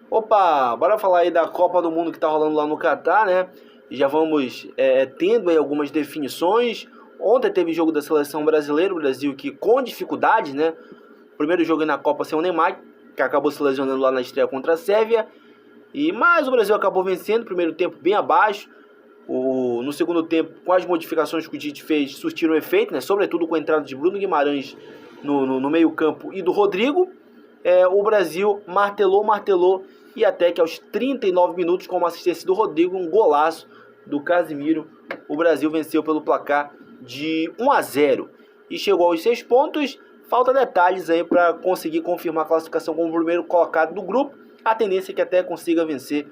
Opa, bora falar aí da Copa do Mundo que tá rolando lá no Catar, né? Já vamos tendo aí algumas definições. Ontem teve jogo da seleção brasileira, o Brasil que com dificuldades, né? Primeiro jogo aí na Copa sem o Neymar, que acabou se lesionando lá na estreia contra a Sérvia. Mas o Brasil acabou vencendo, primeiro tempo bem abaixo. No segundo tempo, com as modificações que o Tite fez, surtiram efeito, né? Sobretudo com a entrada de Bruno Guimarães no meio campo e do Rodrigo. O Brasil martelou e até que aos 39 minutos, com uma assistência do Rodrigo, um golaço do Casimiro, o Brasil venceu pelo placar de 1-0 e chegou aos 6 pontos. Falta detalhes aí para conseguir confirmar a classificação como o primeiro colocado do grupo. A tendência é que até consiga vencer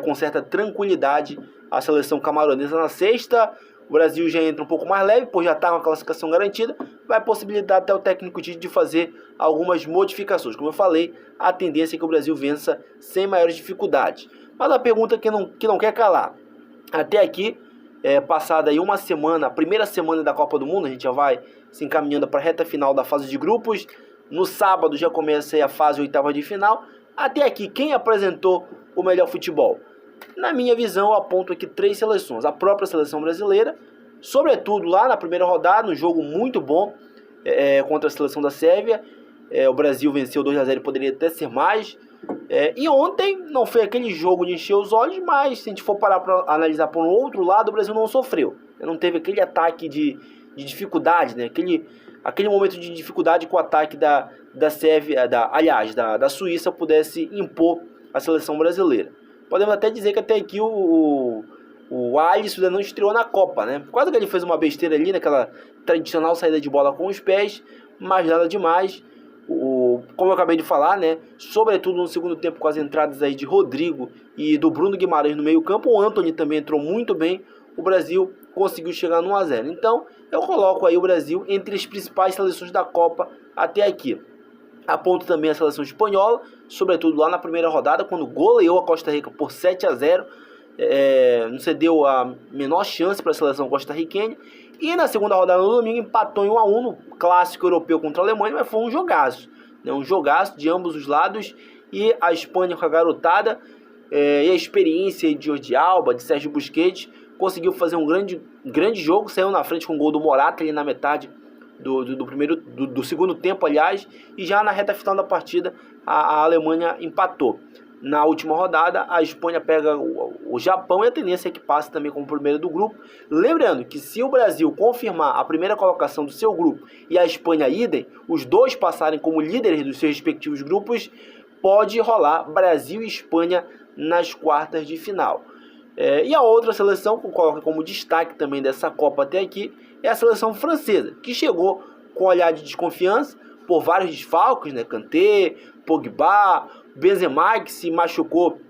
com certa tranquilidade a seleção camaronesa na sexta. O Brasil já entra um pouco mais leve, pois já está com a classificação garantida. Vai possibilitar até o técnico Tite de fazer algumas modificações. Como eu falei, a tendência é que o Brasil vença sem maiores dificuldades. Mas a pergunta que não quer calar. Até aqui, passada aí uma semana, a primeira semana da Copa do Mundo, a gente já vai se encaminhando para a reta final da fase de grupos. No sábado já começa aí a fase oitava de final. Até aqui, quem apresentou o melhor futebol? Na minha visão, eu aponto aqui 3 seleções. A própria seleção brasileira, sobretudo lá na primeira rodada, um jogo muito bom contra a seleção da Sérvia. O Brasil venceu 2-0 e poderia até ser mais. E ontem não foi aquele jogo de encher os olhos, mas se a gente for parar para analisar por um outro lado, o Brasil não sofreu. Não teve aquele ataque de dificuldade, né? Aquele momento de dificuldade com o ataque da Sérvia, da Suíça pudesse impor a seleção brasileira. Podemos até dizer que até aqui o Alisson ainda não estreou na Copa, né? Quase que ele fez uma besteira ali naquela tradicional saída de bola com os pés, mas nada demais. Como eu acabei de falar, né? Sobretudo no segundo tempo com as entradas aí de Rodrigo e do Bruno Guimarães no meio campo. O Antony também entrou muito bem. O Brasil conseguiu chegar no 1-0. Então eu coloco aí o Brasil entre as principais seleções da Copa até aqui. Aponto também a seleção espanhola, sobretudo lá na primeira rodada, quando goleou a Costa Rica por 7-0. Não cedeu a menor chance para a seleção costarriquenha. E na segunda rodada, no domingo, empatou em 1-1 no clássico europeu contra a Alemanha, mas foi um jogaço. Né? Um jogaço de ambos os lados. E a Espanha com a garotada e a experiência de Jordi Alba, de Sérgio Busquets, conseguiu fazer um grande jogo, saiu na frente com o gol do Morata ali na metade do segundo tempo, aliás, e já na reta final da partida a Alemanha empatou. Na última rodada, a Espanha pega o Japão e a tendência é que passe também como primeiro do grupo. Lembrando que se o Brasil confirmar a primeira colocação do seu grupo e a Espanha idem, os dois passarem como líderes dos seus respectivos grupos, pode rolar Brasil e Espanha nas quartas de final. E a outra seleção que coloca como destaque também dessa Copa até aqui é a seleção francesa, que chegou com um olhar de desconfiança por vários desfalques, né? Kanté, Pogba, Benzema, que se machucou,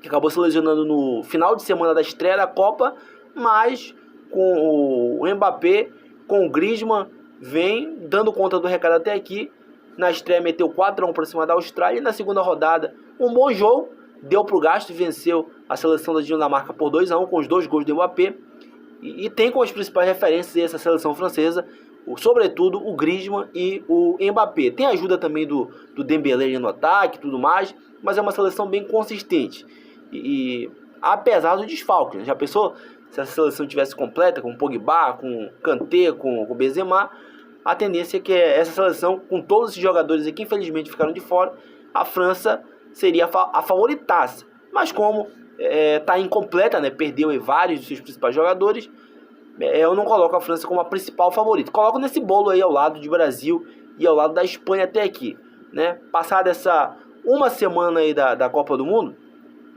que acabou se lesionando no final de semana da estreia da Copa, mas com o Mbappé, com o Griezmann, vem dando conta do recado até aqui. Na estreia meteu 4-1 para cima da Austrália e na segunda rodada um bom jogo, deu para o gasto e venceu a seleção da Dinamarca por 2-1 com os 2 gols do Mbappé. E tem como as principais referências essa seleção francesa, sobretudo o Griezmann e o Mbappé. Tem ajuda também do Dembélé no ataque e tudo mais, mas é uma seleção bem consistente. E apesar do desfalque, né? Já pensou se essa seleção tivesse completa, com Pogba, com Kanté, com o Benzema? A tendência é que essa seleção, com todos esses jogadores aqui, infelizmente ficaram de fora, a França seria a favoritaça. Mas como está incompleta, né? Perdeu aí vários dos seus principais jogadores, eu não coloco a França como a principal favorita. Coloco nesse bolo aí ao lado de Brasil e ao lado da Espanha até aqui, né? Passada essa uma semana aí da Copa do Mundo,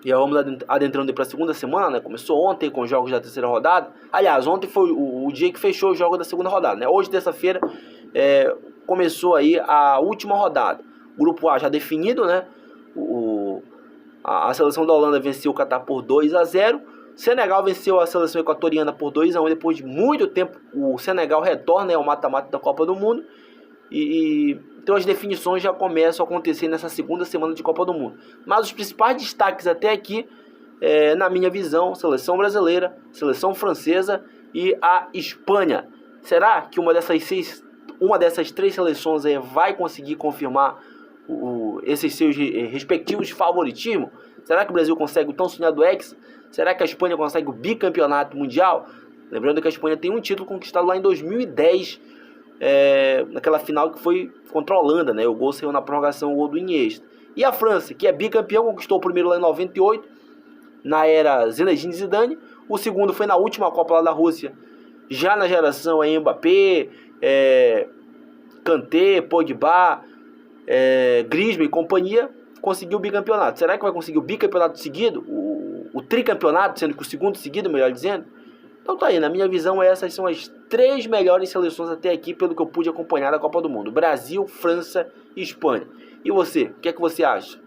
e vamos adentrando para a segunda semana, né? Começou ontem com os jogos da terceira rodada. Aliás, ontem foi o dia que fechou os jogos da segunda rodada, né? Hoje, terça-feira, começou aí a última rodada. Grupo A já definido, né? A seleção da Holanda venceu o Catar por 2-0. Senegal venceu a seleção equatoriana por 2-1. Depois de muito tempo, o Senegal retorna ao mata-mata da Copa do Mundo. Então as definições já começam a acontecer nessa segunda semana de Copa do Mundo. Mas os principais destaques até aqui, na minha visão, seleção brasileira, seleção francesa e a Espanha. Será que uma dessas 3 seleções vai conseguir confirmar esses seus respectivos favoritismos? Será que o Brasil consegue o tão sonhado Hexa? Será que a Espanha consegue o bicampeonato mundial? Lembrando que a Espanha tem um título conquistado lá em 2010, naquela final que foi contra a Holanda, né? O gol saiu na prorrogação, o gol do Iniesta. E a França, que é bicampeão, conquistou o primeiro lá em 98, na era Zinedine Zidane. O segundo foi na última Copa lá da Rússia, já na geração Mbappé, Kanté, Pogba, Griezmann e companhia, conseguiu o bicampeonato. Será que vai conseguir o bicampeonato seguido? O tricampeonato, sendo que o segundo seguido, melhor dizendo? Então tá aí, na minha visão essas são as 3 melhores seleções até aqui, pelo que eu pude acompanhar da Copa do Mundo: Brasil, França e Espanha. E você, o que é que você acha?